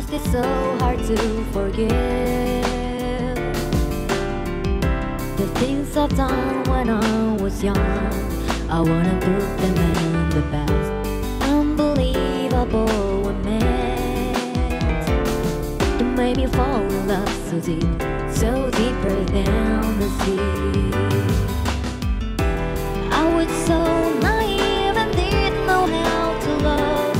past is so hard to forgive. The things I've done when I was young, I wanna put them in the past. Unbelievable we met. You made me fall in love so deep, so deeper than the sea. I was so naive and didn't know how to love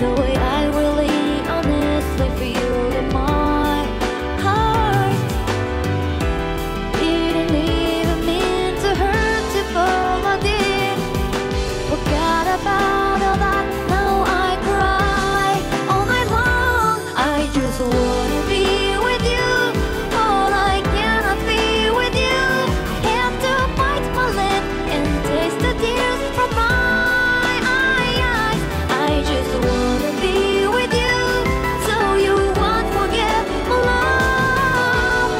the way I really honestly feel in my heart. Didn't even mean to hurt you, but I did. Forgot about all that, now I cry all night long. I just wanna be with you, but I cannot be with you. Have to bite my lip and taste the tears from my eyes. I just wanna be with you, so you won't forget my love.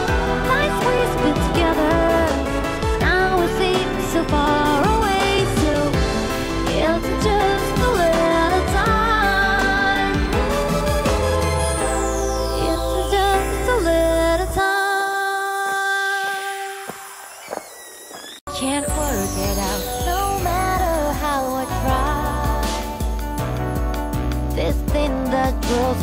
Nights we spent together, now we seem so far away. So it's just a little time. It's just a little time. Can't work it out, no matter how I try. This thing that grows